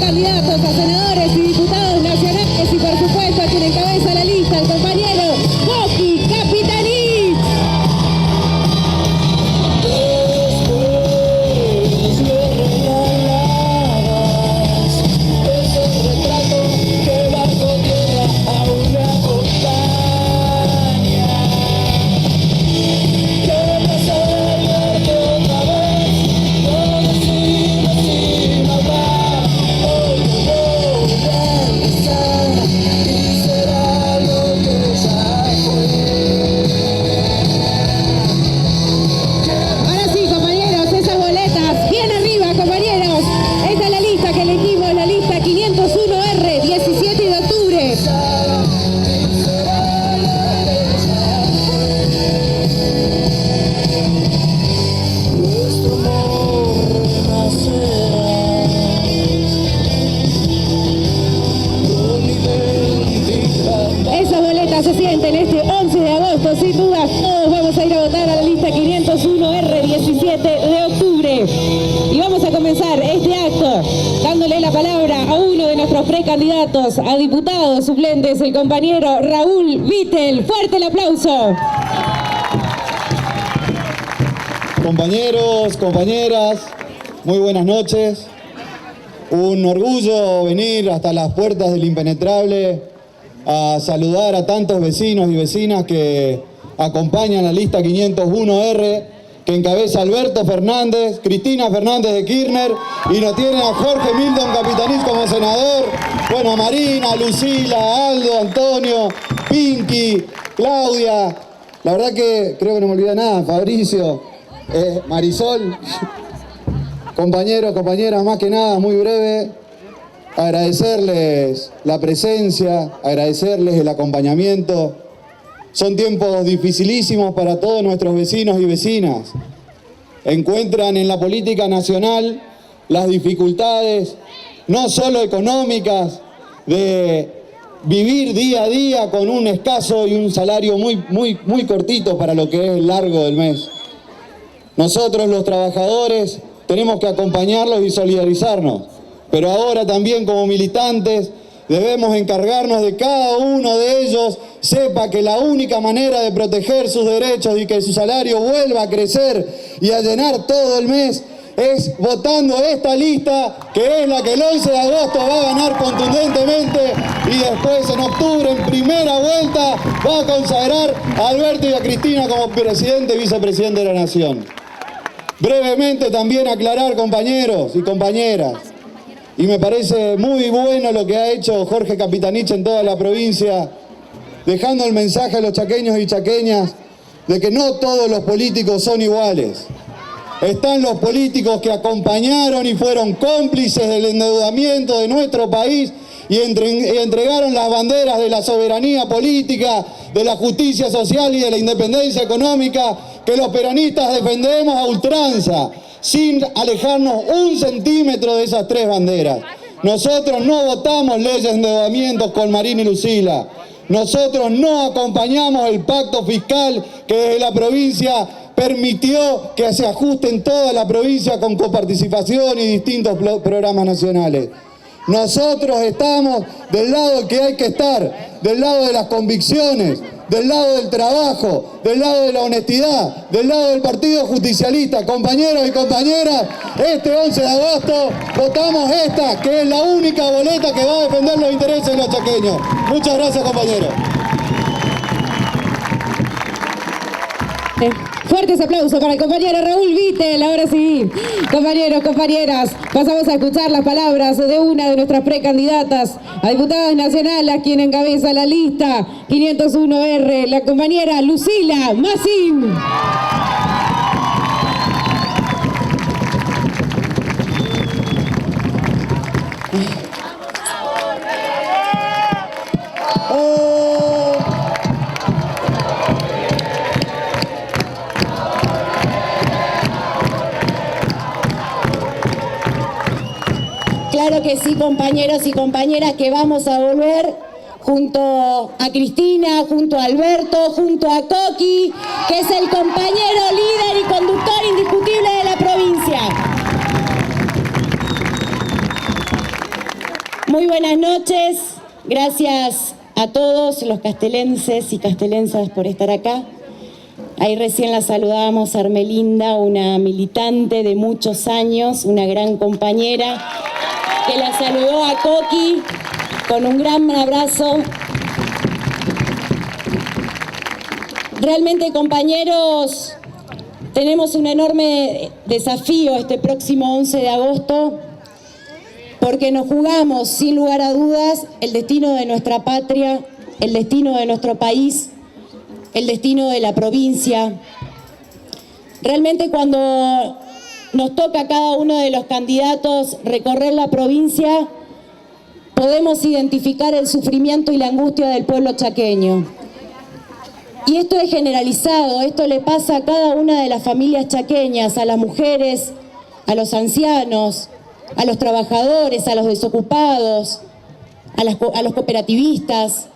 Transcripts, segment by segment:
precandidatos a senadores y diputados nacionales y por supuesto a quien encabeza la lista, el compañero Coqui Capitanich. Se sienten este 11 de agosto, sin duda todos vamos a ir a votar a la lista 501R 17 de octubre. Y vamos a comenzar este acto dándole la palabra a uno de nuestros precandidatos a diputados suplentes, el compañero Raúl Vittel. Fuerte el aplauso. Compañeros, compañeras, muy buenas noches. Un orgullo venir hasta las puertas del Impenetrable a saludar a tantos vecinos y vecinas que acompañan la lista 501R, que encabeza Alberto Fernández, Cristina Fernández de Kirchner, y nos tienen a Jorge Milton Capitanich como senador, bueno, a Marina, a Lucila, a Aldo, Antonio, Pinky, Claudia, la verdad que creo que no me olvida nada, Fabricio, Marisol, compañeros, compañeras, más que nada, muy breve. Agradecerles la presencia, agradecerles el acompañamiento. Son tiempos dificilísimos para todos nuestros vecinos y vecinas. Encuentran en la política nacional las dificultades, no solo económicas, de vivir día a día con un escaso y un salario muy cortito para lo que es el largo del mes. Nosotros, los trabajadores, tenemos que acompañarlos y solidarizarnos. Pero ahora también como militantes debemos encargarnos de cada uno de ellos sepa que la única manera de proteger sus derechos y que su salario vuelva a crecer y a llenar todo el mes es votando esta lista, que es la que el 11 de agosto va a ganar contundentemente y después en octubre, en primera vuelta, va a consagrar a Alberto y a Cristina como presidente y vicepresidente de la Nación. Brevemente también aclarar, compañeros y compañeras, y me parece muy bueno lo que ha hecho Jorge Capitanich en toda la provincia, dejando el mensaje a los chaqueños y chaqueñas de que no todos los políticos son iguales. Están los políticos que acompañaron y fueron cómplices del endeudamiento de nuestro país y entregaron las banderas de la soberanía política, de la justicia social y de la independencia económica que los peronistas defendemos a ultranza, sin alejarnos un centímetro de esas tres banderas. Nosotros no votamos leyes de endeudamiento con Marina y Lucila. Nosotros no acompañamos el pacto fiscal que desde la provincia permitió que se ajuste en toda la provincia con coparticipación y distintos programas nacionales. Nosotros estamos del lado que hay que estar, del lado de las convicciones, del lado del trabajo, del lado de la honestidad, del lado del Partido Justicialista. Compañeros y compañeras, este 11 de agosto votamos esta, que es la única boleta que va a defender los intereses de los chaqueños. Muchas gracias, compañeros. Fuertes aplausos para el compañero Raúl Vittel. Ahora sí, compañeros, compañeras, pasamos a escuchar las palabras de una de nuestras precandidatas a diputadas nacionales, a quien encabeza la lista 501R, la compañera Lucila Massim. Claro que sí, compañeros y compañeras, que vamos a volver junto a Cristina, junto a Alberto, junto a Coqui, que es el compañero líder y conductor indiscutible de la provincia. Muy buenas noches, gracias a todos los castelenses y castelensas por estar acá. Ahí recién la saludábamos a Hermelinda, una militante de muchos años, una gran compañera, que la saludó a Coqui con un gran abrazo. Realmente, compañeros, tenemos un enorme desafío este próximo 11 de agosto, porque nos jugamos, sin lugar a dudas, el destino de nuestra patria, el destino de nuestro país, el destino de la provincia. Realmente, cuando nos toca a cada uno de los candidatos recorrer la provincia, podemos identificar el sufrimiento y la angustia del pueblo chaqueño. Y esto es generalizado, esto le pasa a cada una de las familias chaqueñas, a las mujeres, a los ancianos, a los trabajadores, a los desocupados, a los cooperativistas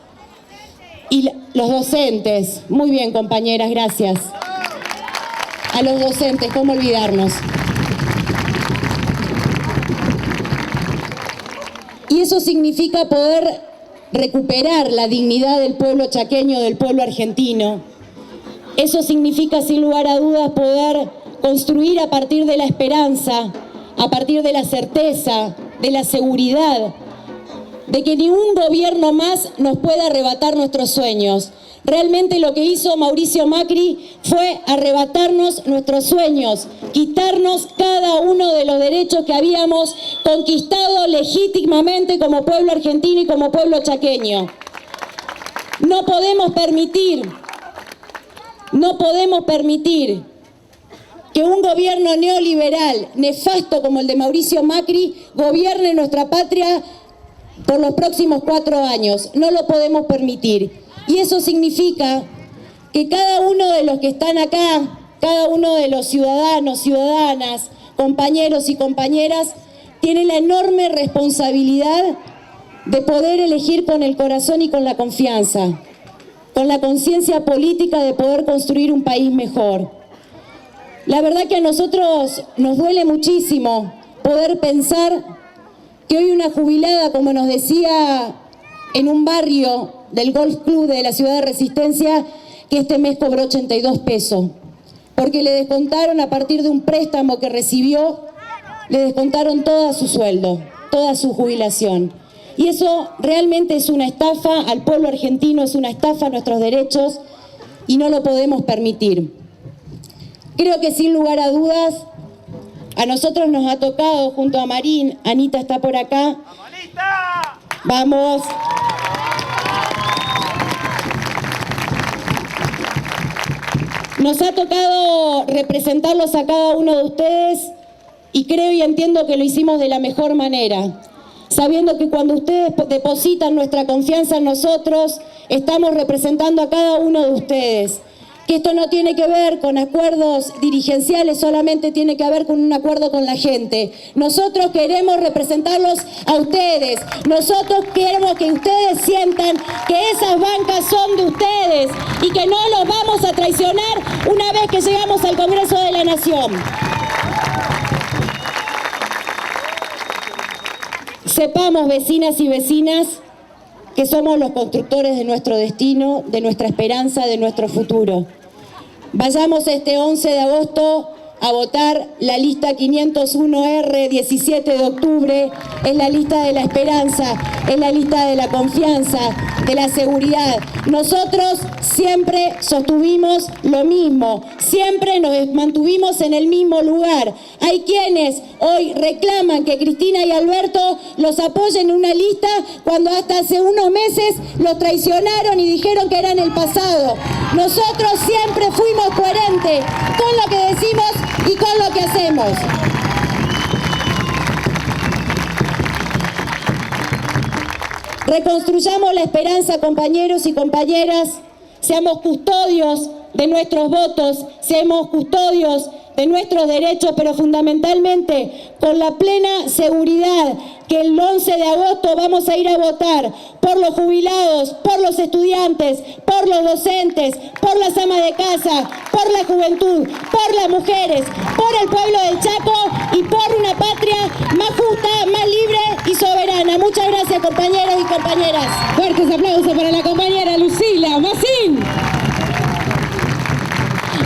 y los docentes. Muy bien, compañeras, gracias. A los docentes, ¿cómo olvidarnos? Y eso significa poder recuperar la dignidad del pueblo chaqueño, del pueblo argentino. Eso significa, sin lugar a dudas, poder construir a partir de la esperanza, a partir de la certeza, de la seguridad, de que ningún gobierno más nos pueda arrebatar nuestros sueños. Realmente lo que hizo Mauricio Macri fue arrebatarnos nuestros sueños, quitarnos cada uno de los derechos que habíamos conquistado legítimamente como pueblo argentino y como pueblo chaqueño. No podemos permitir que un gobierno neoliberal, nefasto como el de Mauricio Macri, gobierne nuestra patria por los próximos 4 años. No lo podemos permitir. Y eso significa que cada uno de los que están acá, cada uno de los ciudadanos, ciudadanas, compañeros y compañeras, tiene la enorme responsabilidad de poder elegir con el corazón y con la confianza, con la conciencia política de poder construir un país mejor. La verdad que a nosotros nos duele muchísimo poder pensar que hoy una jubilada, como nos decía en un barrio del Golf Club de la ciudad de Resistencia, que este mes cobró 82 pesos, porque le descontaron a partir de un préstamo que recibió, le descontaron todo su sueldo, toda su jubilación. Y eso realmente es una estafa al pueblo argentino, es una estafa a nuestros derechos y no lo podemos permitir. Creo que sin lugar a dudas, a nosotros nos ha tocado junto a Marín, Anita está por acá. Vamos. Nos ha tocado representarlos a cada uno de ustedes y creo y entiendo que lo hicimos de la mejor manera, sabiendo que cuando ustedes depositan nuestra confianza en nosotros, estamos representando a cada uno de ustedes. Que esto no tiene que ver con acuerdos dirigenciales, solamente tiene que ver con un acuerdo con la gente. Nosotros queremos representarlos a ustedes. Nosotros queremos que ustedes sientan que esas bancas son de ustedes y que no los vamos a traicionar una vez que llegamos al Congreso de la Nación. Sepamos, vecinas y vecinas, que somos los constructores de nuestro destino, de nuestra esperanza, de nuestro futuro. Vayamos este 11 de agosto a votar la lista 501R, 17 de octubre, es la lista de la esperanza, es la lista de la confianza, de la seguridad. Nosotros siempre sostuvimos lo mismo, siempre nos mantuvimos en el mismo lugar. Hay quienes hoy reclaman que Cristina y Alberto los apoyen en una lista cuando hasta hace unos meses los traicionaron y dijeron que eran el pasado. Nosotros siempre fuimos coherentes con lo que decimos y con lo que hacemos. Reconstruyamos la esperanza, compañeros y compañeras. Seamos custodios de nuestros votos, seamos custodios de nuestros derechos, pero fundamentalmente con la plena seguridad que el 11 de agosto vamos a ir a votar por los jubilados, por los estudiantes, por los docentes, por las amas de casa, por la juventud, por las mujeres, por el pueblo del Chaco y por una patria más justa, más libre y soberana. Muchas gracias, compañeros y compañeras. Fuertes aplausos para la compañera Lucila Massín.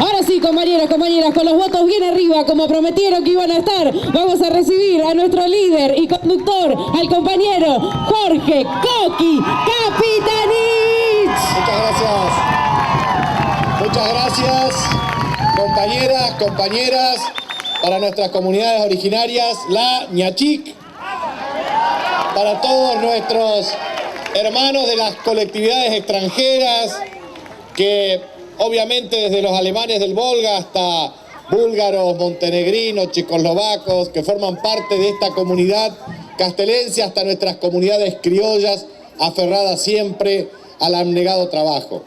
Ahora sí, compañeros, compañeras, con los votos bien arriba, como prometieron que iban a estar, vamos a recibir a nuestro líder y conductor, al compañero Jorge Coqui Capitanich. Muchas gracias. Muchas gracias, compañeras, para nuestras comunidades originarias, la Ñachic, para todos nuestros hermanos de las colectividades extranjeras que obviamente desde los alemanes del Volga hasta búlgaros, montenegrinos, checoslovacos, que forman parte de esta comunidad castelense, hasta nuestras comunidades criollas aferradas siempre al abnegado trabajo.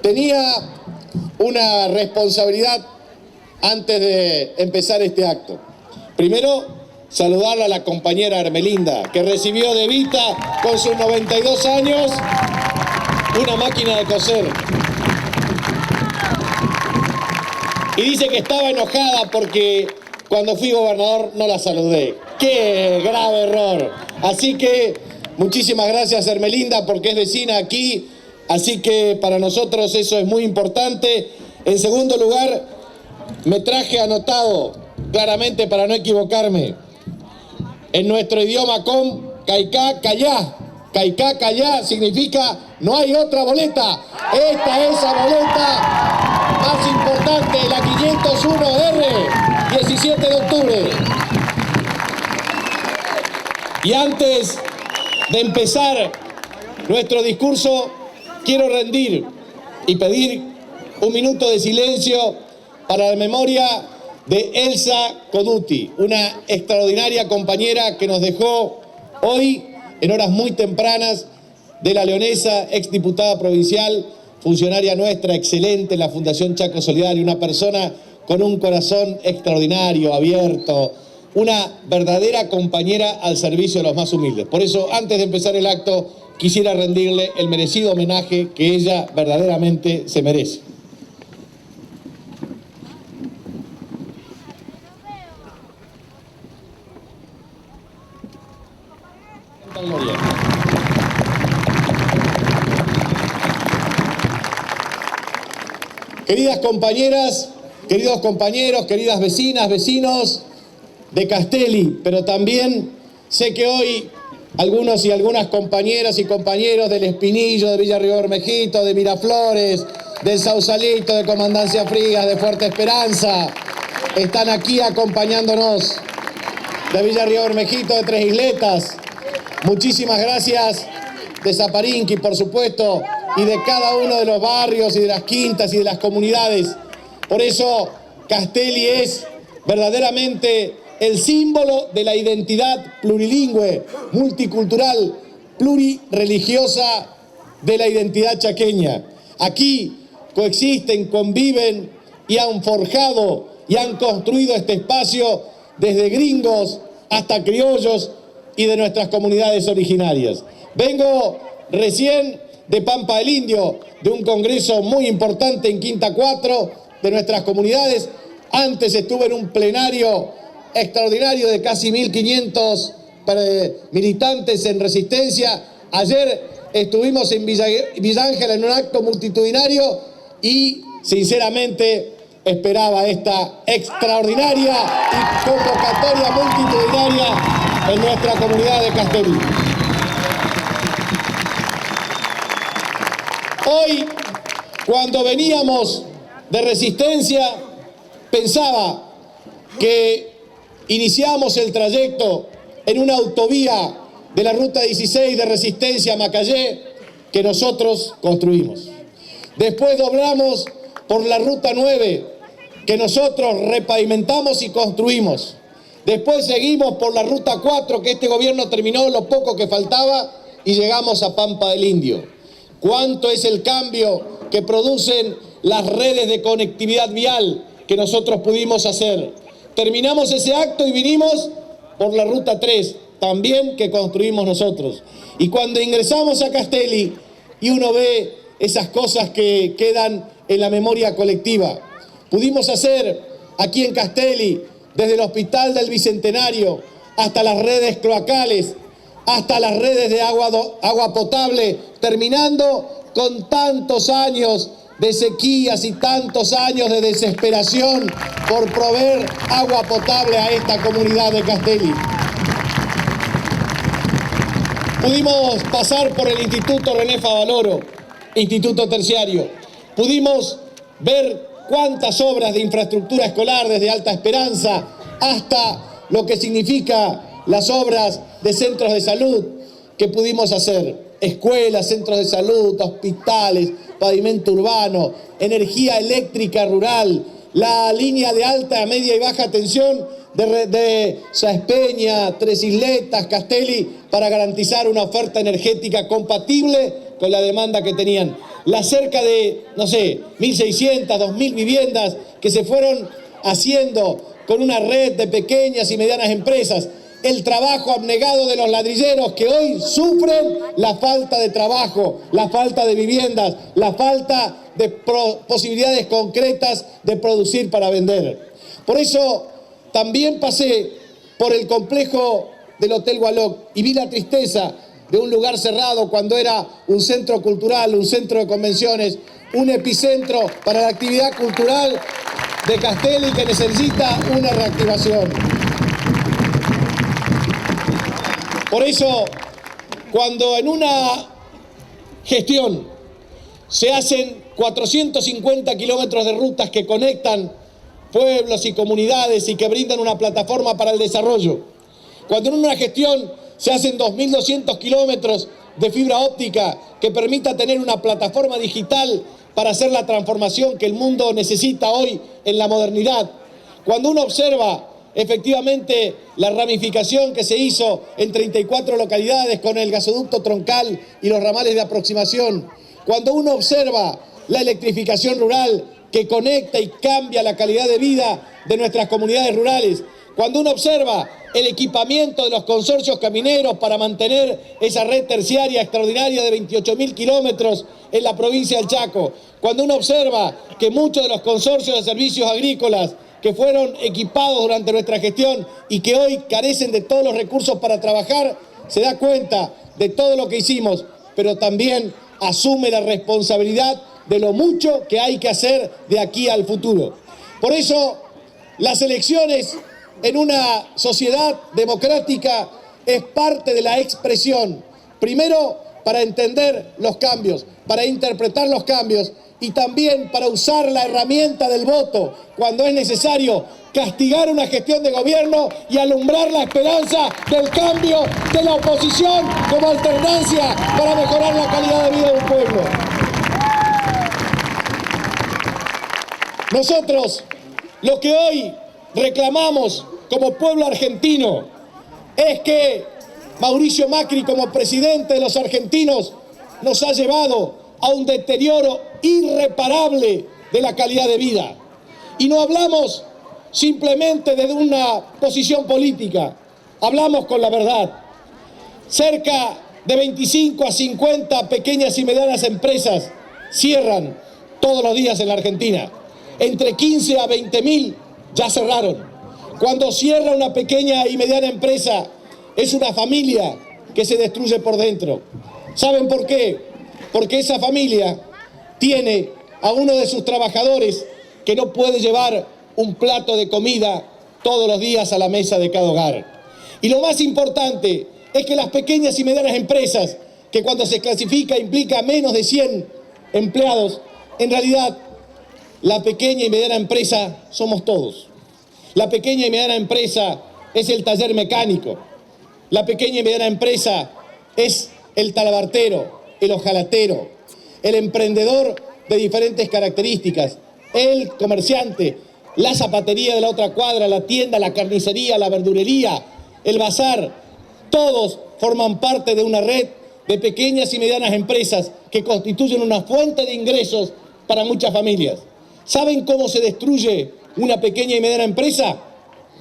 Tenía una responsabilidad antes de empezar este acto. Primero, saludarla a la compañera Hermelinda, que recibió de Vita con sus 92 años una máquina de coser. Y dice que estaba enojada porque cuando fui gobernador no la saludé. ¡Qué grave error! Así que muchísimas gracias, Hermelinda, porque es vecina aquí. Así que para nosotros eso es muy importante. En segundo lugar, me traje anotado claramente para no equivocarme. En nuestro idioma Caiká Callá. Caiká Callá significa no hay otra boleta. Esta es la boleta más importante, la 501R, 17 de octubre. Y antes de empezar nuestro discurso, quiero rendir y pedir un minuto de silencio para la memoria de Elsa Coduti, una extraordinaria compañera que nos dejó hoy en horas muy tempranas, de La Leonesa, exdiputada provincial, funcionaria nuestra, excelente en la Fundación Chaco Solidario, una persona con un corazón extraordinario, abierto, una verdadera compañera al servicio de los más humildes. Por eso, antes de empezar el acto, quisiera rendirle el merecido homenaje que ella verdaderamente se merece. Queridas compañeras, queridos compañeros, queridas vecinas, vecinos de Castelli, pero también sé que hoy algunos y algunas compañeras y compañeros del Espinillo, de Villa Río Bermejito, de Miraflores, del Sausalito, de Comandancia Frigas, de Fuerte Esperanza, están aquí acompañándonos, de Villa Río Bermejito, de Tres Isletas. Muchísimas gracias, de Zaparinqui, por supuesto, y de cada uno de los barrios y de las quintas y de las comunidades. Por eso Castelli es verdaderamente el símbolo de la identidad plurilingüe, multicultural, plurireligiosa de la identidad chaqueña. Aquí coexisten, conviven y han forjado y han construido este espacio desde gringos hasta criollos y de nuestras comunidades originarias. Vengo recién de Pampa del Indio, de un congreso muy importante en Quinta 4 de nuestras comunidades. Antes estuve en un plenario extraordinario de casi 1.500 militantes en resistencia. Ayer estuvimos en Villa Ángela en un acto multitudinario y sinceramente esperaba esta extraordinaria y convocatoria multitudinaria en nuestra comunidad de Castelli. Hoy, cuando veníamos de resistencia, pensaba que iniciamos el trayecto en una autovía de la Ruta 16 de Resistencia a Macayé que nosotros construimos. Después doblamos por la Ruta 9 que nosotros repavimentamos y construimos. Después seguimos por la Ruta 4 que este gobierno terminó lo poco que faltaba y llegamos a Pampa del Indio. ¿Cuánto es el cambio que producen las redes de conectividad vial que nosotros pudimos hacer. Terminamos ese acto y vinimos por la Ruta 3, también que construimos nosotros. Y cuando ingresamos a Castelli y uno ve esas cosas que quedan en la memoria colectiva, pudimos hacer aquí en Castelli, desde el Hospital del Bicentenario hasta las redes cloacales, hasta las redes de agua potable, terminando con tantos años de sequías y tantos años de desesperación por proveer agua potable a esta comunidad de Castelli. Pudimos pasar por el Instituto René Favaloro, Instituto Terciario. Pudimos ver cuántas obras de infraestructura escolar, desde Alta Esperanza hasta lo que significa las obras de centros de salud que pudimos hacer. Escuelas, centros de salud, hospitales, pavimento urbano, energía eléctrica rural, la línea de alta, media y baja tensión de Sáenz Peña, Tres Isletas, Castelli, para garantizar una oferta energética compatible con la demanda que tenían. Las cerca de, 1.600, 2.000 viviendas que se fueron haciendo con una red de pequeñas y medianas empresas. El trabajo abnegado de los ladrilleros que hoy sufren la falta de trabajo, la falta de viviendas, la falta de posibilidades concretas de producir para vender. Por eso también pasé por el complejo del Hotel Gualoc y vi la tristeza de un lugar cerrado cuando era un centro cultural, un centro de convenciones, un epicentro para la actividad cultural de Castelli que necesita una reactivación. Por eso, cuando en una gestión se hacen 450 kilómetros de rutas que conectan pueblos y comunidades y que brindan una plataforma para el desarrollo, cuando en una gestión se hacen 2.200 kilómetros de fibra óptica que permita tener una plataforma digital para hacer la transformación que el mundo necesita hoy en la modernidad, cuando uno observa efectivamente la ramificación que se hizo en 34 localidades con el gasoducto troncal y los ramales de aproximación, cuando uno observa la electrificación rural que conecta y cambia la calidad de vida de nuestras comunidades rurales, cuando uno observa el equipamiento de los consorcios camineros para mantener esa red terciaria extraordinaria de 28.000 kilómetros en la provincia del Chaco, cuando uno observa que muchos de los consorcios de servicios agrícolas que fueron equipados durante nuestra gestión y que hoy carecen de todos los recursos para trabajar, se da cuenta de todo lo que hicimos, pero también asume la responsabilidad de lo mucho que hay que hacer de aquí al futuro. Por eso, las elecciones en una sociedad democrática es parte de la expresión, primero para entender los cambios, para interpretar los cambios y también para usar la herramienta del voto cuando es necesario castigar una gestión de gobierno y alumbrar la esperanza del cambio de la oposición como alternancia para mejorar la calidad de vida de un pueblo. Nosotros, lo que hoy reclamamos como pueblo argentino es que Mauricio Macri, como presidente de los argentinos, nos ha llevado a un deterioro irreparable de la calidad de vida. Y no hablamos simplemente desde una posición política, hablamos con la verdad. Cerca de 25 a 50 pequeñas y medianas empresas cierran todos los días en la Argentina. Entre 15 a 20.000 ya cerraron. Cuando cierra una pequeña y mediana empresa, es una familia que se destruye por dentro. ¿Saben por qué? Porque esa familia tiene a uno de sus trabajadores que no puede llevar un plato de comida todos los días a la mesa de cada hogar. Y lo más importante es que las pequeñas y medianas empresas, que cuando se clasifica implica menos de 100 empleados, en realidad la pequeña y mediana empresa somos todos. La pequeña y mediana empresa es el taller mecánico. La pequeña y mediana empresa es el talabartero, el hojalatero, el emprendedor de diferentes características, el comerciante, la zapatería de la otra cuadra, la tienda, la carnicería, la verdulería, el bazar. Todos forman parte de una red de pequeñas y medianas empresas que constituyen una fuente de ingresos para muchas familias. ¿Saben cómo se destruye una pequeña y mediana empresa?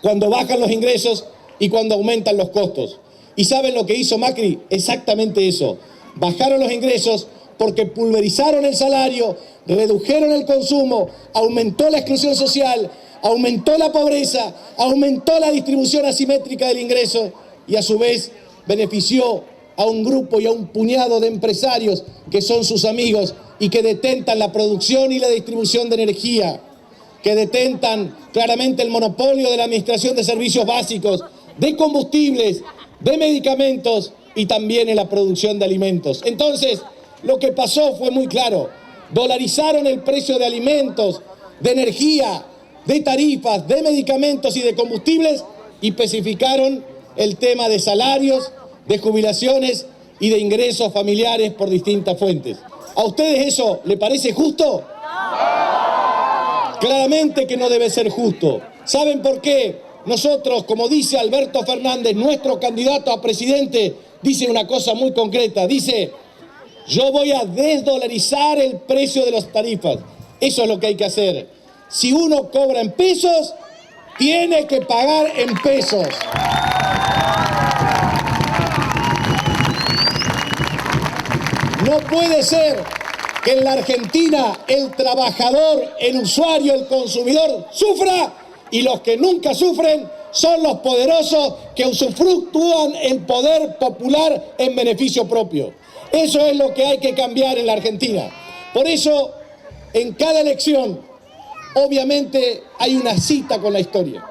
Cuando bajan los ingresos y cuando aumentan los costos. ¿Y saben lo que hizo Macri? Exactamente eso. Bajaron los ingresos porque pulverizaron el salario, redujeron el consumo, aumentó la exclusión social, aumentó la pobreza, aumentó la distribución asimétrica del ingreso y a su vez benefició a un grupo y a un puñado de empresarios que son sus amigos y que detentan la producción y la distribución de energía, que detentan claramente el monopolio de la administración de servicios básicos, de combustibles, de medicamentos y también en la producción de alimentos. Entonces, lo que pasó fue muy claro. Dolarizaron el precio de alimentos, de energía, de tarifas, de medicamentos y de combustibles y especificaron el tema de salarios, de jubilaciones y de ingresos familiares por distintas fuentes. ¿A ustedes eso le parece justo? Claramente que no debe ser justo. ¿Saben por qué? Nosotros, como dice Alberto Fernández, nuestro candidato a presidente, dice una cosa muy concreta. Dice, yo voy a desdolarizar el precio de las tarifas. Eso es lo que hay que hacer. Si uno cobra en pesos, tiene que pagar en pesos. No puede ser que en la Argentina el trabajador, el usuario, el consumidor sufra y los que nunca sufren son los poderosos que usufructúan el poder popular en beneficio propio. Eso es lo que hay que cambiar en la Argentina. Por eso, en cada elección, obviamente hay una cita con la historia.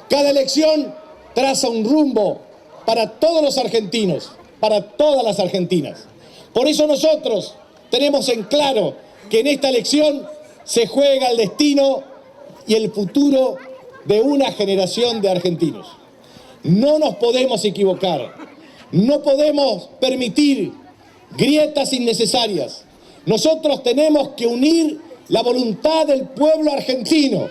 Cada elección traza un rumbo para todos los argentinos, para todas las argentinas. Por eso nosotros tenemos en claro que en esta elección se juega el destino y el futuro de una generación de argentinos. No nos podemos equivocar, no podemos permitir grietas innecesarias. Nosotros tenemos que unir la voluntad del pueblo argentino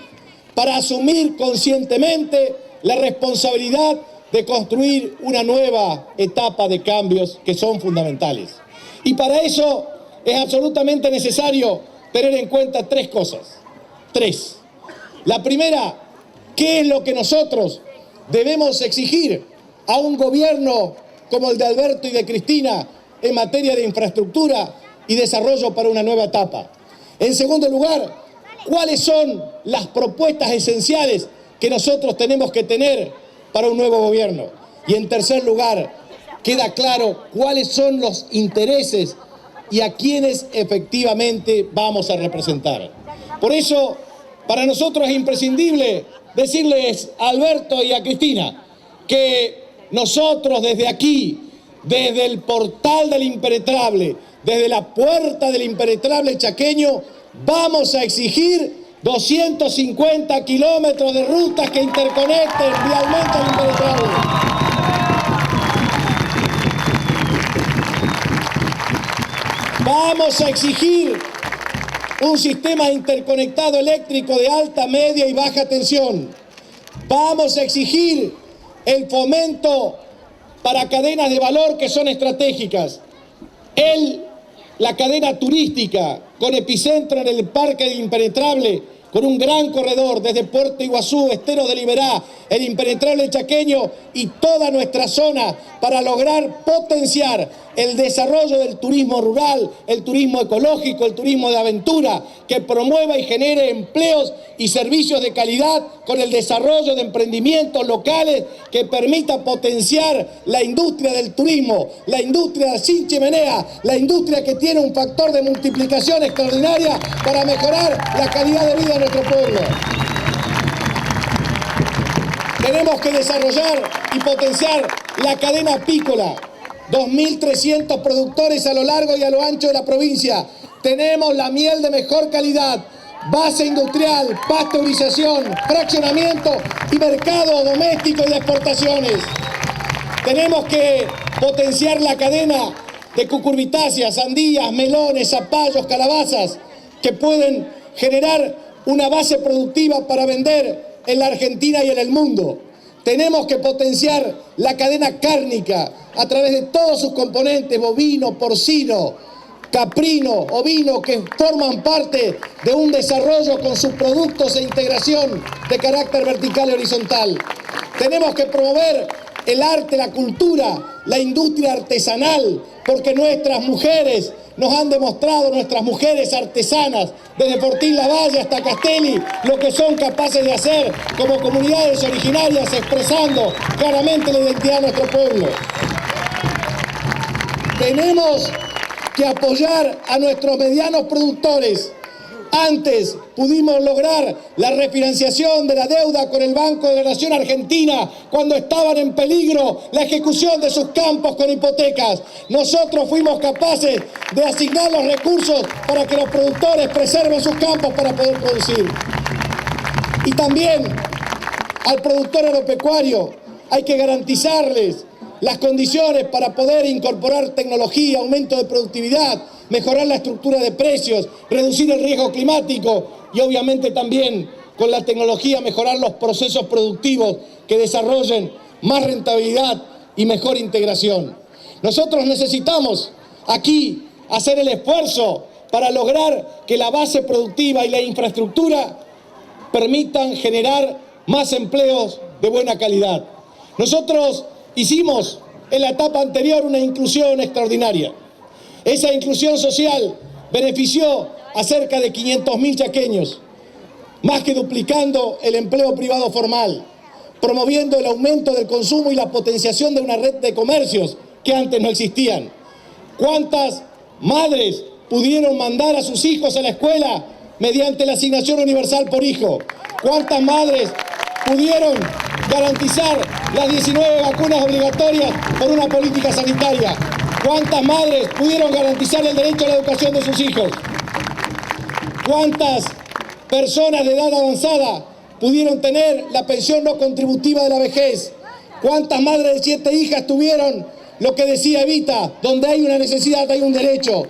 para asumir conscientemente la responsabilidad de construir una nueva etapa de cambios que son fundamentales. Y para eso es absolutamente necesario tener en cuenta tres cosas. Tres. La primera, ¿qué es lo que nosotros debemos exigir a un gobierno como el de Alberto y de Cristina en materia de infraestructura y desarrollo para una nueva etapa? En segundo lugar, ¿cuáles son las propuestas esenciales que nosotros tenemos que tener para un nuevo gobierno? Y en tercer lugar, queda claro cuáles son los intereses y a quienes efectivamente vamos a representar. Por eso, para nosotros es imprescindible decirles a Alberto y a Cristina que nosotros desde aquí, desde el portal del impenetrable, desde la puerta del impenetrable chaqueño, vamos a exigir 250 kilómetros de rutas que interconecten vialmente al impenetrable. Vamos a exigir un sistema interconectado eléctrico de alta, media y baja tensión. Vamos a exigir el fomento para cadenas de valor que son estratégicas. La cadena turística con epicentro en el Parque del Impenetrable, con un gran corredor desde Puerto Iguazú, Esteros de Liberá, el Impenetrable Chaqueño y toda nuestra zona para lograr potenciar el desarrollo del turismo rural, el turismo ecológico, el turismo de aventura, que promueva y genere empleos y servicios de calidad con el desarrollo de emprendimientos locales que permita potenciar la industria del turismo, la industria sin chimenea, la industria que tiene un factor de multiplicación extraordinaria para mejorar la calidad de vida de nuestro pueblo. Tenemos que desarrollar y potenciar la cadena apícola. 2.300 productores a lo largo y a lo ancho de la provincia. Tenemos la miel de mejor calidad, base industrial, pasteurización, fraccionamiento y mercado doméstico y de exportaciones. Tenemos que potenciar la cadena de cucurbitáceas, sandías, melones, zapallos, calabazas, que pueden generar una base productiva para vender en la Argentina y en el mundo. Tenemos que potenciar la cadena cárnica a través de todos sus componentes, bovino, porcino, caprino, ovino, que forman parte de un desarrollo con subproductos e integración de carácter vertical y horizontal. Tenemos que promover el arte, la cultura, la industria artesanal, porque nuestras mujeres nos han demostrado, nuestras mujeres artesanas, desde Fortín Lavalle hasta Castelli, lo que son capaces de hacer como comunidades originarias, expresando claramente la identidad de nuestro pueblo. Tenemos que apoyar a nuestros medianos productores. Antes pudimos lograr la refinanciación de la deuda con el Banco de la Nación Argentina cuando estaban en peligro la ejecución de sus campos con hipotecas. Nosotros fuimos capaces de asignar los recursos para que los productores preserven sus campos para poder producir. Y también al productor agropecuario hay que garantizarles las condiciones para poder incorporar tecnología, aumento de productividad, mejorar la estructura de precios, reducir el riesgo climático y obviamente también con la tecnología mejorar los procesos productivos que desarrollen más rentabilidad y mejor integración. Nosotros necesitamos aquí hacer el esfuerzo para lograr que la base productiva y la infraestructura permitan generar más empleos de buena calidad. Nosotros hicimos en la etapa anterior una inclusión extraordinaria. Esa inclusión social benefició a cerca de 500.000 chaqueños, más que duplicando el empleo privado formal, promoviendo el aumento del consumo y la potenciación de una red de comercios que antes no existían. ¿Cuántas madres pudieron mandar a sus hijos a la escuela mediante la asignación universal por hijo? ¿Cuántas madres pudieron garantizar las 19 vacunas obligatorias por una política sanitaria? ¿Cuántas madres pudieron garantizar el derecho a la educación de sus hijos? ¿Cuántas personas de edad avanzada pudieron tener la pensión no contributiva de la vejez? ¿Cuántas madres de 7 hijas tuvieron lo que decía Evita, donde hay una necesidad hay un derecho?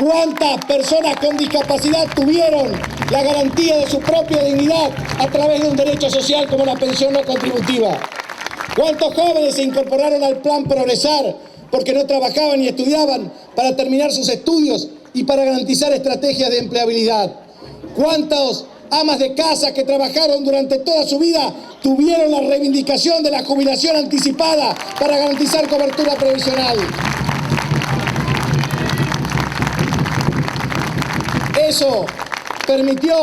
¿Cuántas personas con discapacidad tuvieron la garantía de su propia dignidad a través de un derecho social como la pensión no contributiva? ¿Cuántos jóvenes se incorporaron al plan Progresar porque no trabajaban ni estudiaban para terminar sus estudios y para garantizar estrategias de empleabilidad? ¿Cuántas amas de casa que trabajaron durante toda su vida tuvieron la reivindicación de la jubilación anticipada para garantizar cobertura previsional? Eso permitió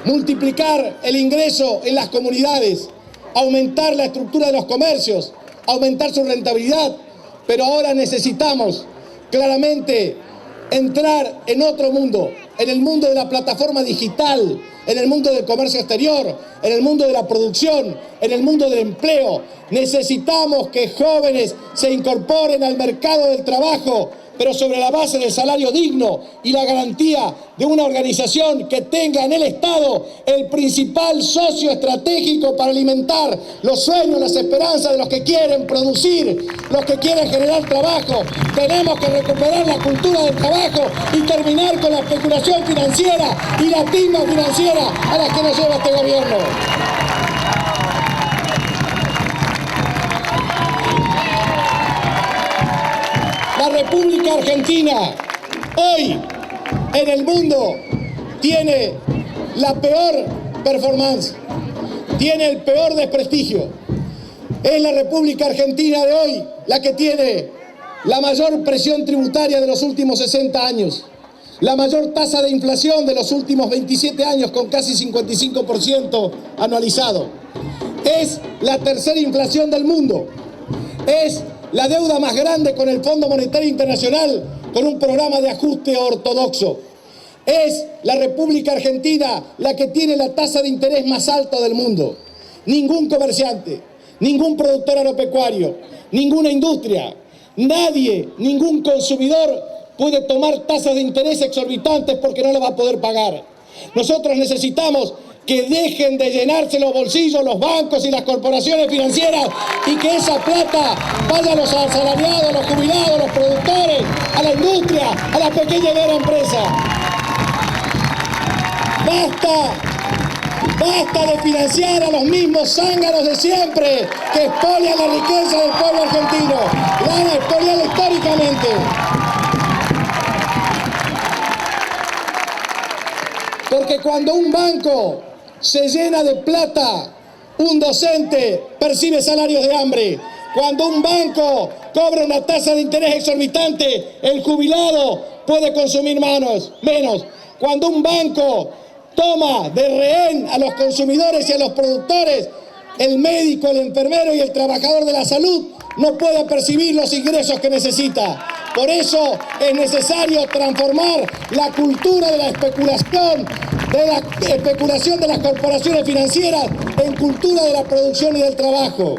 multiplicar el ingreso en las comunidades, aumentar la estructura de los comercios, aumentar su rentabilidad, pero ahora necesitamos claramente entrar en otro mundo, en el mundo de la plataforma digital, en el mundo del comercio exterior, en el mundo de la producción, en el mundo del empleo. Necesitamos que jóvenes se incorporen al mercado del trabajo, pero sobre la base del salario digno y la garantía de una organización que tenga en el Estado el principal socio estratégico para alimentar los sueños, las esperanzas de los que quieren producir, los que quieren generar trabajo. Tenemos que recuperar la cultura del trabajo y terminar con la especulación financiera y la timba financiera a la que nos lleva este gobierno. La República Argentina hoy en el mundo tiene la peor performance, tiene el peor desprestigio. Es la República Argentina de hoy la que tiene la mayor presión tributaria de los últimos 60 años, la mayor tasa de inflación de los últimos 27 años con casi 55% anualizado. Es la tercera inflación del mundo. Es la deuda más grande con el Fondo Monetario Internacional con un programa de ajuste ortodoxo. Es la República Argentina la que tiene la tasa de interés más alta del mundo. Ningún comerciante, ningún productor agropecuario, ninguna industria, nadie, ningún consumidor puede tomar tasas de interés exorbitantes porque no las va a poder pagar. Nosotros necesitamos que dejen de llenarse los bolsillos los bancos y las corporaciones financieras y que esa plata vaya a los asalariados, a los jubilados, a los productores, a la industria, a la pequeña y mediana empresa. Basta de financiar a los mismos zánganos de siempre que expolian la riqueza del pueblo argentino. La han expoliado históricamente. Porque cuando un banco se llena de plata, un docente percibe salarios de hambre. Cuando un banco cobra una tasa de interés exorbitante, el jubilado puede consumir menos. Cuando un banco toma de rehén a los consumidores y a los productores, el médico, el enfermero y el trabajador de la salud no puede percibir los ingresos que necesita. Por eso es necesario transformar la cultura de la especulación de las corporaciones financieras en cultura de la producción y del trabajo.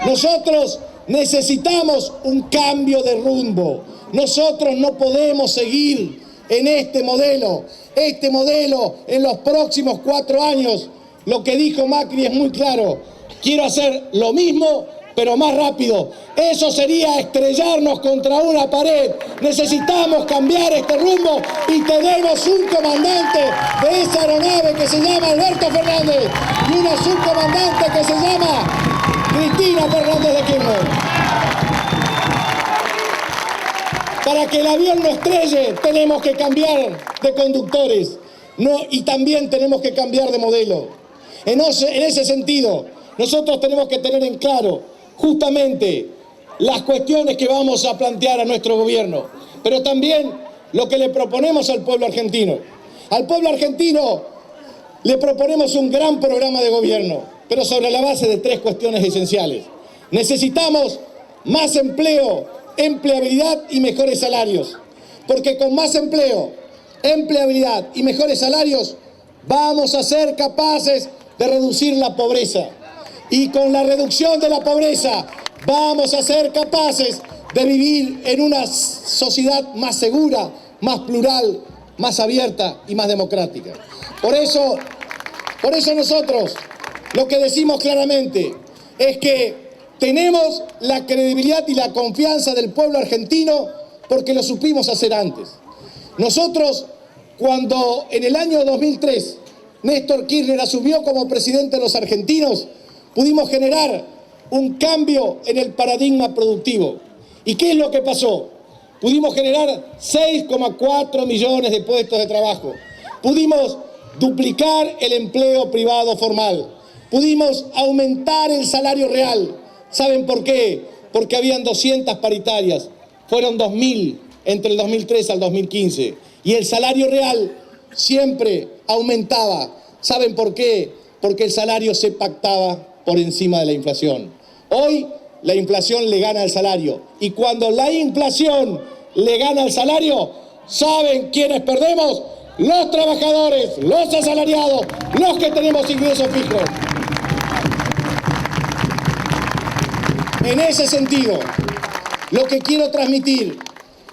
Nosotros necesitamos un cambio de rumbo. Nosotros no podemos seguir en este modelo. Este modelo en los próximos 4 años, lo que dijo Macri es muy claro. Quiero hacer lo mismo, pero más rápido. Eso sería estrellarnos contra una pared. Necesitamos cambiar este rumbo y tenemos un comandante de esa aeronave que se llama Alberto Fernández y una subcomandante que se llama Cristina Fernández de Kirchner. Para que el avión no estrelle, tenemos que cambiar de conductores y también tenemos que cambiar de modelo. En ese sentido, nosotros tenemos que tener en claro justamente las cuestiones que vamos a plantear a nuestro gobierno, pero también lo que le proponemos al pueblo argentino. Al pueblo argentino le proponemos un gran programa de gobierno, pero sobre la base de 3 cuestiones esenciales. Necesitamos más empleo, empleabilidad y mejores salarios, porque con más empleo, empleabilidad y mejores salarios vamos a ser capaces de reducir la pobreza. Y con la reducción de la pobreza vamos a ser capaces de vivir en una sociedad más segura, más plural, más abierta y más democrática. Por eso nosotros lo que decimos claramente es que tenemos la credibilidad y la confianza del pueblo argentino porque lo supimos hacer antes. Nosotros, cuando en el año 2003 Néstor Kirchner asumió como presidente de los argentinos, pudimos generar un cambio en el paradigma productivo. ¿Y qué es lo que pasó? Pudimos generar 6,4 millones de puestos de trabajo. Pudimos duplicar el empleo privado formal. Pudimos aumentar el salario real. ¿Saben por qué? Porque habían 200 paritarias. Fueron 2.000 entre el 2003 al 2015. Y el salario real siempre aumentaba. ¿Saben por qué? Porque el salario se pactaba por encima de la inflación. Hoy la inflación le gana al salario. Y cuando la inflación le gana al salario, ¿saben quiénes perdemos? Los trabajadores, los asalariados, los que tenemos ingresos fijos. En ese sentido, lo que quiero transmitir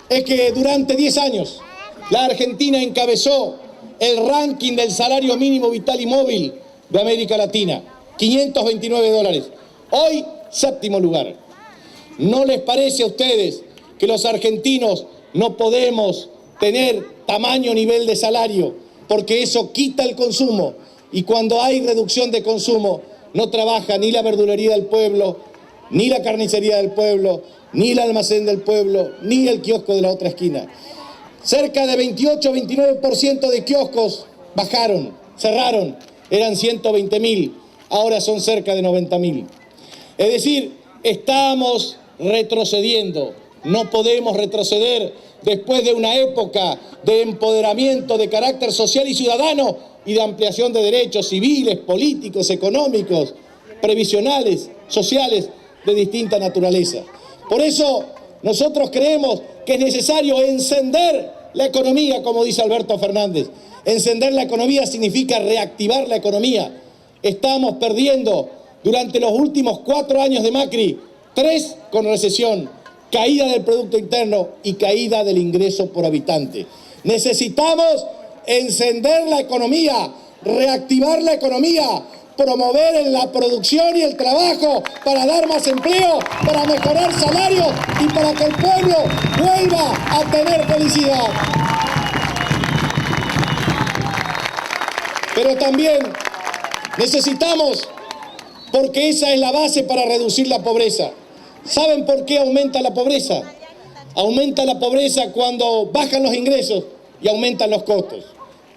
es que durante 10 años la Argentina encabezó el ranking del salario mínimo vital y móvil de América Latina, $529. Hoy, 7º lugar. ¿No les parece a ustedes que los argentinos no podemos tener tamaño nivel de salario? Porque eso quita el consumo. Y cuando hay reducción de consumo, no trabaja ni la verdulería del pueblo, ni la carnicería del pueblo, ni el almacén del pueblo, ni el kiosco de la otra esquina. Cerca de 28-29% de kioscos bajaron, cerraron. Eran 120.000, ahora son cerca de 90.000. Es decir, estamos retrocediendo. No podemos retroceder después de una época de empoderamiento de carácter social y ciudadano y de ampliación de derechos civiles, políticos, económicos, previsionales, sociales de distinta naturaleza. Por eso nosotros creemos que es necesario encender la economía, como dice Alberto Fernández. Encender la economía significa reactivar la economía. Estamos perdiendo durante los últimos 4 años de Macri, 3 con recesión, caída del Producto Interno y caída del ingreso por habitante. Necesitamos encender la economía, reactivar la economía, promover en la producción y el trabajo para dar más empleo, para mejorar salarios y para que el pueblo vuelva a tener felicidad. Pero también necesitamos, porque esa es la base para reducir la pobreza. ¿Saben por qué aumenta la pobreza? Aumenta la pobreza cuando bajan los ingresos y aumentan los costos.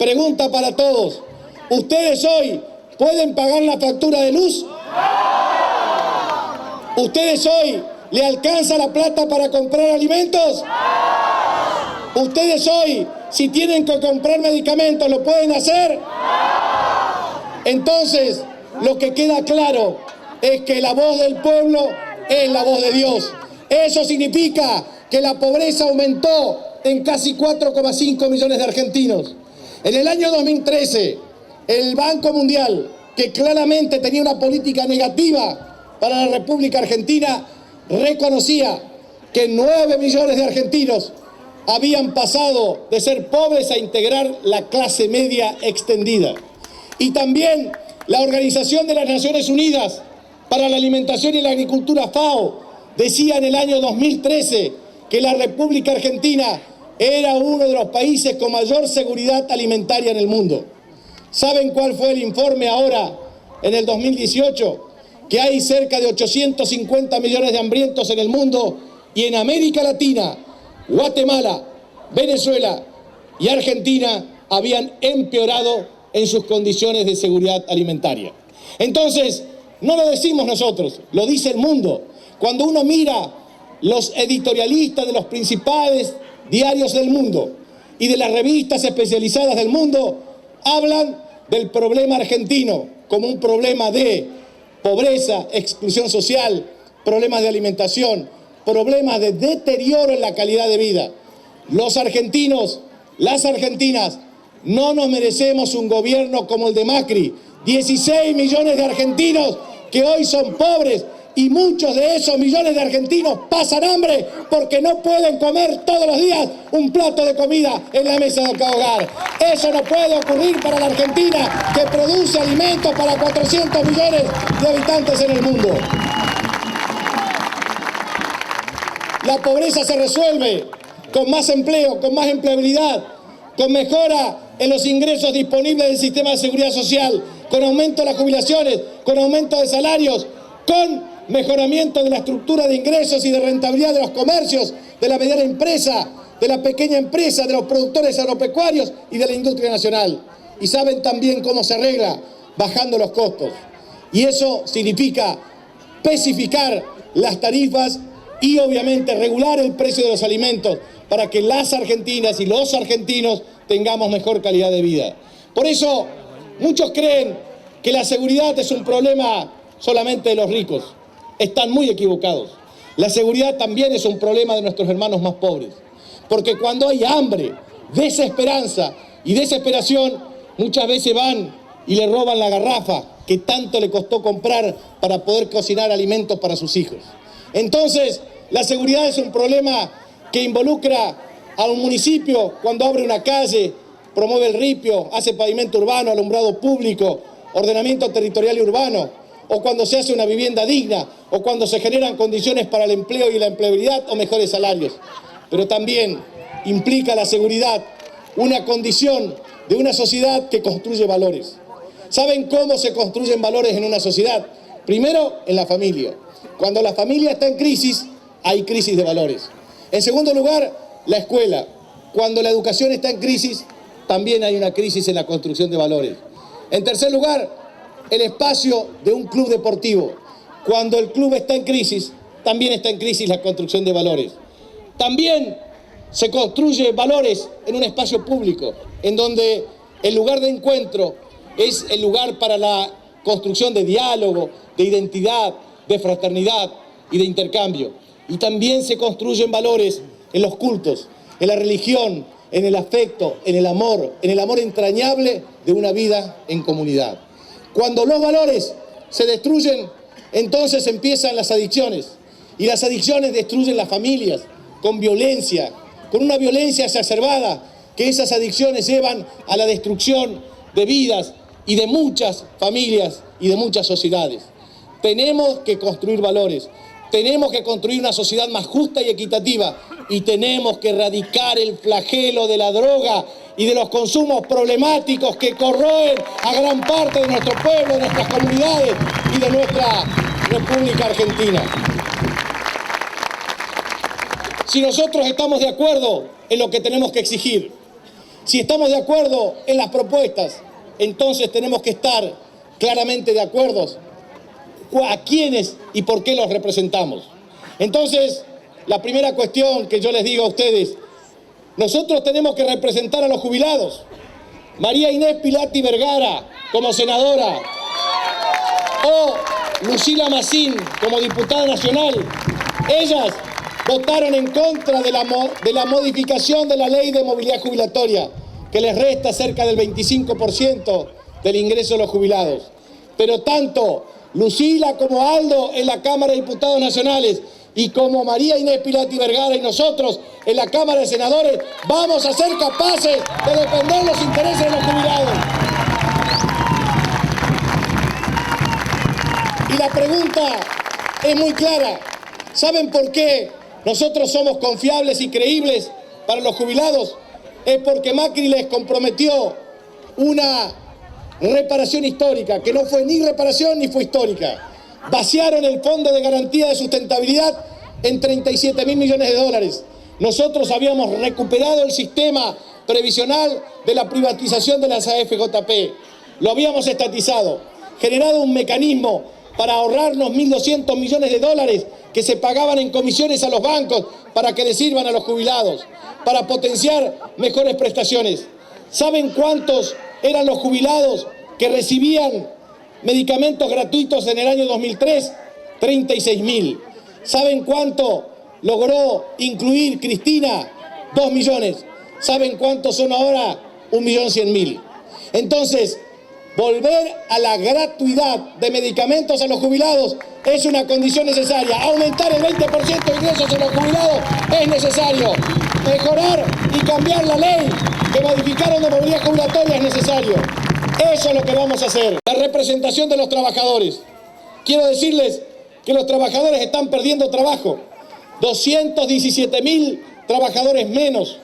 Pregunta para todos. ¿Ustedes hoy pueden pagar la factura de luz? ¿Ustedes hoy le alcanza la plata para comprar alimentos? ¿Ustedes hoy, si tienen que comprar medicamentos, lo pueden hacer? Entonces, lo que queda claro es que la voz del pueblo es la voz de Dios. Eso significa que la pobreza aumentó en casi 4,5 millones de argentinos. En el año 2013, el Banco Mundial, que claramente tenía una política negativa para la República Argentina, reconocía que 9 millones de argentinos habían pasado de ser pobres a integrar la clase media extendida. Y también la Organización de las Naciones Unidas para la Alimentación y la Agricultura, FAO, decía en el año 2013 que la República Argentina era uno de los países con mayor seguridad alimentaria en el mundo. ¿Saben cuál fue el informe ahora, en el 2018? Que hay cerca de 850 millones de hambrientos en el mundo, y en América Latina, Guatemala, Venezuela y Argentina habían empeorado en sus condiciones de seguridad alimentaria. Entonces, no lo decimos nosotros, lo dice el mundo. Cuando uno mira los editorialistas de los principales diarios del mundo y de las revistas especializadas del mundo, hablan del problema argentino como un problema de pobreza, exclusión social, problemas de alimentación, problemas de deterioro en la calidad de vida. Los argentinos, las argentinas, no nos merecemos un gobierno como el de Macri. 16 millones de argentinos que hoy son pobres, y muchos de esos millones de argentinos pasan hambre porque no pueden comer todos los días un plato de comida en la mesa de cada hogar. Eso no puede ocurrir para la Argentina, que produce alimentos para 400 millones de habitantes en el mundo. La pobreza se resuelve con más empleo, con más empleabilidad, con mejora en los ingresos disponibles del sistema de seguridad social, con aumento de las jubilaciones, con aumento de salarios, con mejoramiento de la estructura de ingresos y de rentabilidad de los comercios, de la mediana empresa, de la pequeña empresa, de los productores agropecuarios y de la industria nacional. Y saben también cómo se arregla, bajando los costos. Y eso significa especificar las tarifas y obviamente regular el precio de los alimentos para que las argentinas y los argentinos tengamos mejor calidad de vida. Por eso, muchos creen que la seguridad es un problema solamente de los ricos. Están muy equivocados. La seguridad también es un problema de nuestros hermanos más pobres. Porque cuando hay hambre, desesperanza y desesperación, muchas veces van y le roban la garrafa que tanto le costó comprar para poder cocinar alimentos para sus hijos. Entonces, la seguridad es un problema que involucra a un municipio cuando abre una calle, promueve el ripio, hace pavimento urbano, alumbrado público, ordenamiento territorial y urbano, o cuando se hace una vivienda digna, o cuando se generan condiciones para el empleo y la empleabilidad o mejores salarios. Pero también implica la seguridad una condición de una sociedad que construye valores. ¿Saben cómo se construyen valores en una sociedad? Primero, en la familia. Cuando la familia está en crisis, hay crisis de valores. En segundo lugar, la escuela. Cuando la educación está en crisis, también hay una crisis en la construcción de valores. En tercer lugar, el espacio de un club deportivo. Cuando el club está en crisis, también está en crisis la construcción de valores. También se construye valores en un espacio público, en donde el lugar de encuentro es el lugar para la construcción de diálogo, de identidad, de fraternidad y de intercambio. Y también se construyen valores en los cultos, en la religión, en el afecto, en el amor entrañable de una vida en comunidad. Cuando los valores se destruyen, entonces empiezan las adicciones. Y las adicciones destruyen las familias con violencia, con una violencia exacerbada, que esas adicciones llevan a la destrucción de vidas y de muchas familias y de muchas sociedades. Tenemos que construir valores, tenemos que construir una sociedad más justa y equitativa, y tenemos que erradicar el flagelo de la droga y de los consumos problemáticos que corroen a gran parte de nuestro pueblo, de nuestras comunidades y de nuestra República Argentina. Si nosotros estamos de acuerdo en lo que tenemos que exigir, Si estamos de acuerdo en las propuestas, entonces tenemos que estar claramente de acuerdo a quiénes y por qué los representamos. Entonces, la primera cuestión que yo les digo a ustedes, nosotros tenemos que representar a los jubilados. María Inés Pilati Vergara como senadora o Lucila Massín como diputada nacional, ellas votaron en contra de la modificación de la ley de movilidad jubilatoria, que les resta cerca del 25% del ingreso de los jubilados. Pero tanto Lucila como Aldo en la Cámara de Diputados Nacionales y como María Inés Pilati Vergara y nosotros en la Cámara de Senadores vamos a ser capaces de defender los intereses de los jubilados. Y la pregunta es muy clara. ¿Saben por qué nosotros somos confiables y creíbles para los jubilados? Es porque Macri les comprometió una reparación histórica, que no fue ni reparación ni fue histórica. Vaciaron el Fondo de Garantía de Sustentabilidad en 37.000 millones de dólares. Nosotros habíamos recuperado el sistema previsional de la privatización de las AFJP. Lo habíamos estatizado, generado un mecanismo para ahorrarnos 1.200 millones de dólares que se pagaban en comisiones a los bancos para que les sirvan a los jubilados, para potenciar mejores prestaciones. ¿Saben cuántos eran los jubilados que recibían medicamentos gratuitos en el año 2003? 36.000. ¿Saben cuánto logró incluir Cristina? 2 millones. ¿Saben cuántos son ahora? 1.100.000. Entonces, volver a la gratuidad de medicamentos a los jubilados es una condición necesaria. Aumentar el 20% de ingresos en los jubilados es necesario. Mejorar y cambiar la ley que modificaron de movilidad jubilatoria es necesario. Eso es lo que vamos a hacer. La representación de los trabajadores. Quiero decirles que los trabajadores están perdiendo trabajo. 217.000 trabajadores menos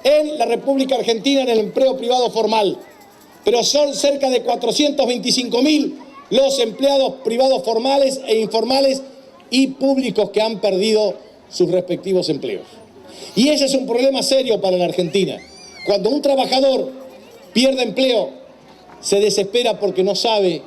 en la República Argentina en el empleo privado formal. Pero son cerca de 425.000 los empleados privados formales e informales y públicos que han perdido sus respectivos empleos. Y ese es un problema serio para la Argentina. Cuando un trabajador pierde empleo, se desespera porque no sabe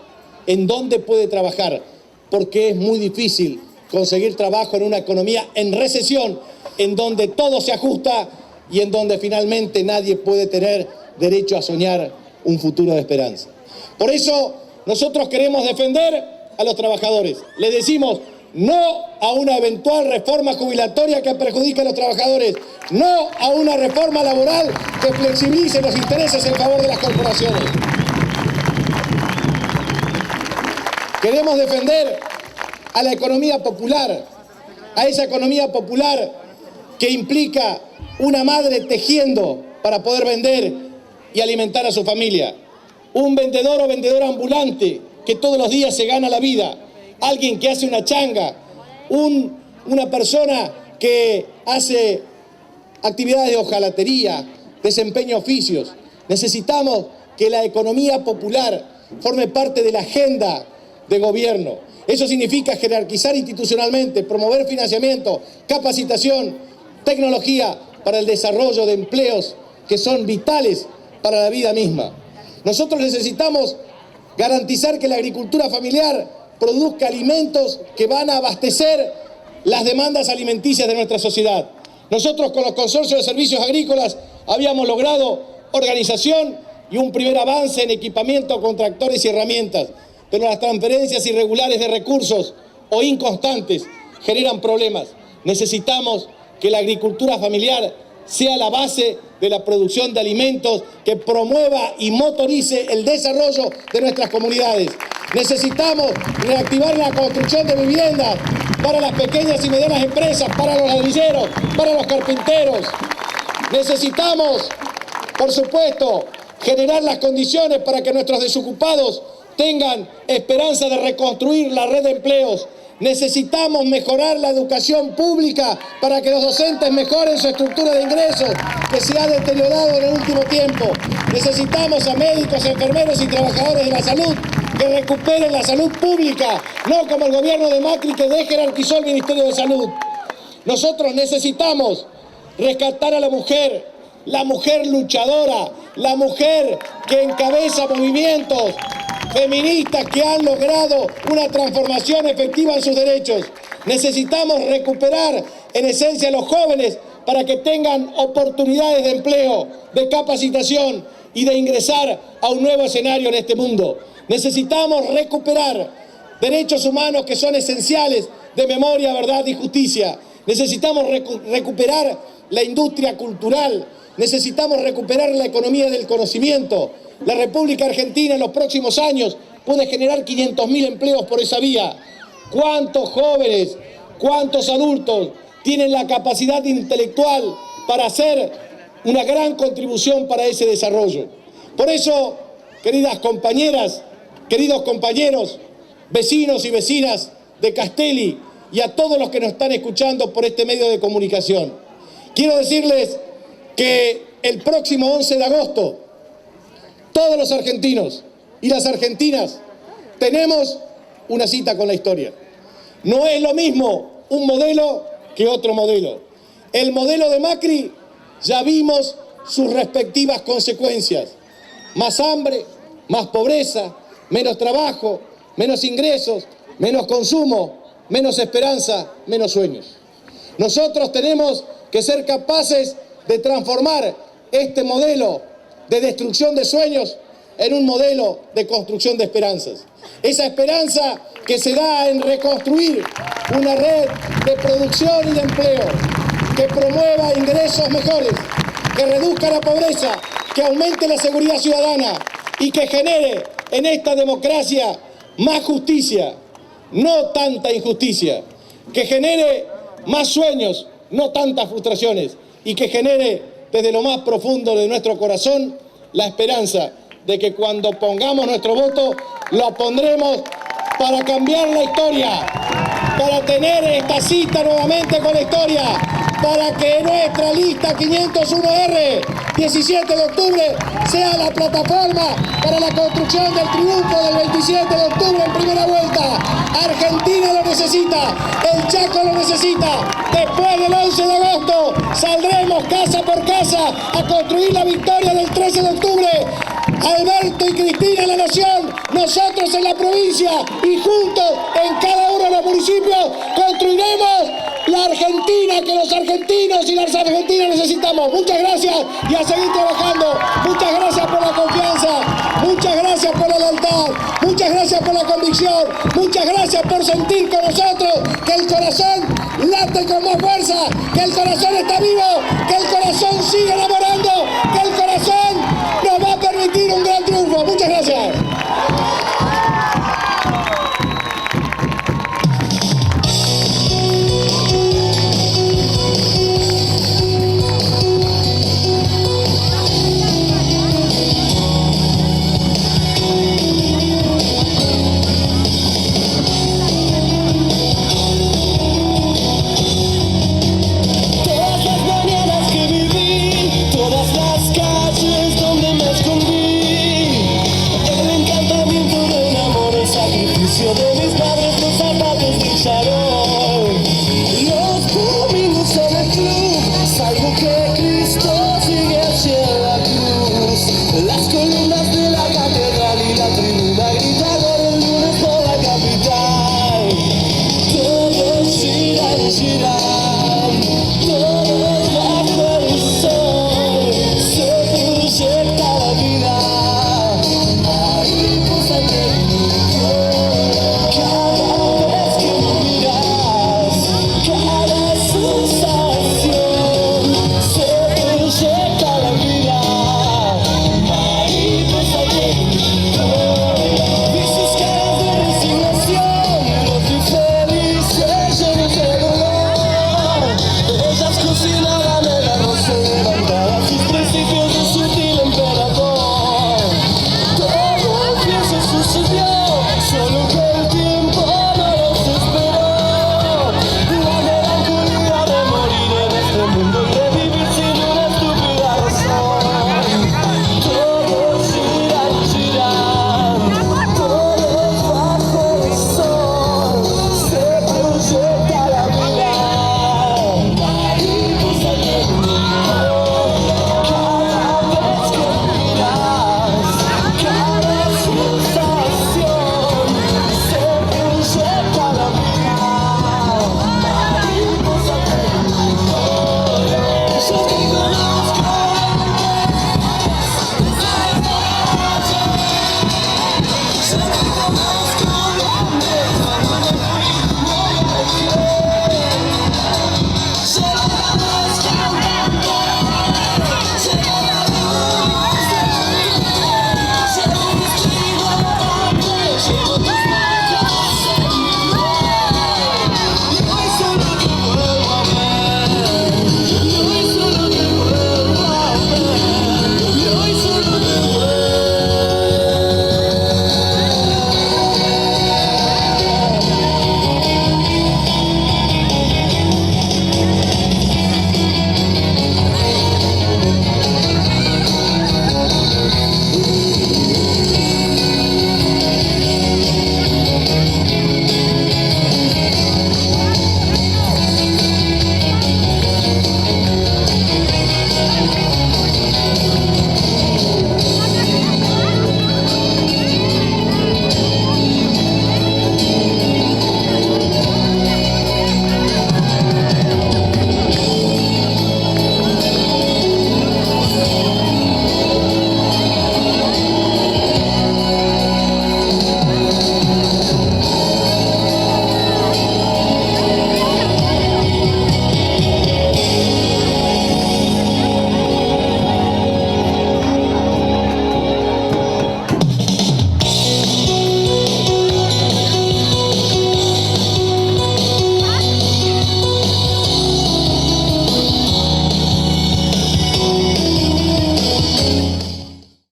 en dónde puede trabajar, porque es muy difícil conseguir trabajo en una economía en recesión, en donde todo se ajusta y en donde finalmente nadie puede tener derecho a soñar un futuro de esperanza. Por eso nosotros queremos defender a los trabajadores. Les decimos no a una eventual reforma jubilatoria que perjudique a los trabajadores, no a una reforma laboral que flexibilice los intereses en favor de las corporaciones. Queremos defender a la economía popular, a esa economía popular que implica una madre tejiendo para poder vender y alimentar a su familia. Un vendedor o vendedora ambulante que todos los días se gana la vida. Alguien que hace una changa. Una persona que hace actividades de hojalatería, desempeña oficios. Necesitamos que la economía popular forme parte de la agenda de gobierno. Eso significa jerarquizar institucionalmente, promover financiamiento, capacitación, tecnología para el desarrollo de empleos que son vitales para la vida misma. Nosotros necesitamos garantizar que la agricultura familiar produzca alimentos que van a abastecer las demandas alimenticias de nuestra sociedad. Nosotros con los consorcios de servicios agrícolas habíamos logrado organización y un primer avance en equipamiento con tractores y herramientas, pero las transferencias irregulares de recursos o inconstantes generan problemas. Necesitamos que la agricultura familiar sea la base de la producción de alimentos que promueva y motorice el desarrollo de nuestras comunidades. Necesitamos reactivar la construcción de viviendas para las pequeñas y medianas empresas, para los ladrilleros, para los carpinteros. Necesitamos, por supuesto, generar las condiciones para que nuestros desocupados tengan esperanza de reconstruir la red de empleos. Necesitamos mejorar la educación pública para que los docentes mejoren su estructura de ingresos, que se ha deteriorado en el último tiempo. Necesitamos a médicos, enfermeros y trabajadores de la salud que recuperen la salud pública, no como el gobierno de Macri que desjerarquizó el Ministerio de Salud. Nosotros necesitamos rescatar a la mujer la mujer luchadora, la mujer que encabeza movimientos feministas que han logrado una transformación efectiva en sus derechos. Necesitamos recuperar en esencia a los jóvenes para que tengan oportunidades de empleo, de capacitación y de ingresar a un nuevo escenario en este mundo. Necesitamos recuperar derechos humanos que son esenciales de memoria, verdad y justicia. Necesitamos recuperar la industria cultural. Necesitamos recuperar la economía del conocimiento. La República Argentina en los próximos años puede generar 500.000 empleos por esa vía. ¿Cuántos jóvenes, cuántos adultos tienen la capacidad intelectual para hacer una gran contribución para ese desarrollo? Por eso, queridas compañeras, queridos compañeros, vecinos y vecinas de Castelli y a todos los que nos están escuchando por este medio de comunicación, quiero decirles que el próximo 11 de agosto, todos los argentinos y las argentinas tenemos una cita con la historia. No es lo mismo un modelo que otro modelo. El modelo de Macri ya vimos sus respectivas consecuencias. Más hambre, más pobreza, menos trabajo, menos ingresos, menos consumo, menos esperanza, menos sueños. Nosotros tenemos que ser capaces de transformar este modelo de destrucción de sueños en un modelo de construcción de esperanzas. Esa esperanza que se da en reconstruir una red de producción y de empleo, que promueva ingresos mejores, que reduzca la pobreza, que aumente la seguridad ciudadana y que genere en esta democracia más justicia, no tanta injusticia, que genere más sueños, no tantas frustraciones, y que genere desde lo más profundo de nuestro corazón la esperanza de que cuando pongamos nuestro voto, lo pondremos para cambiar la historia, para tener esta cita nuevamente con la historia, para que nuestra lista 501R, 17 de octubre, sea la plataforma para la construcción del triunfo del 27 de octubre en primera vuelta. Argentina lo necesita, el Chaco lo necesita. Después del 11 de agosto saldremos casa por casa a construir la victoria del 13 de octubre. Alberto y Cristina en la nación, nosotros en la provincia y juntos en cada uno de los municipios construiremos la Argentina que los argentinos y las argentinas necesitamos. Muchas gracias y a seguir trabajando. Muchas gracias por la confianza, muchas gracias por la lealtad, muchas gracias por la convicción, muchas gracias por sentir con nosotros que el corazón late con más fuerza, que el corazón está vivo, que el corazón sigue